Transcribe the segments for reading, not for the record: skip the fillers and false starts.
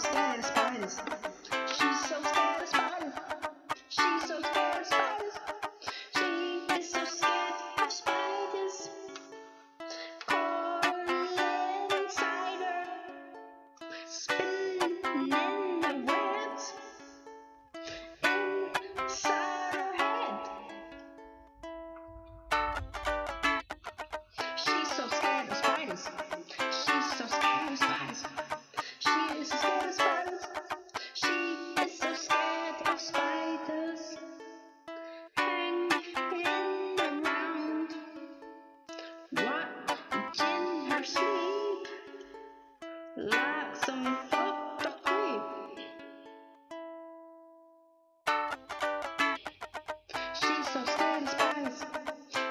scared of spiders. She's so scared of spiders. She's so scared of spiders. She is so scared of spiders. Crawling inside her, spinning the webs inside her head. She's so scared of spiders. She's so scared of spiders. She is so scared of spiders. She is so scared of spiders. Hanging around, watching her sleep like some fucked up creep. She's so scared of spiders.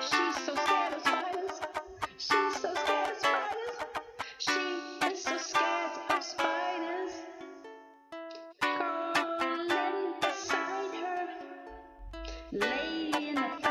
She's so scared of spiders. She's so scared of spiders. She is so scared of spiders. Crawling beside her, laying the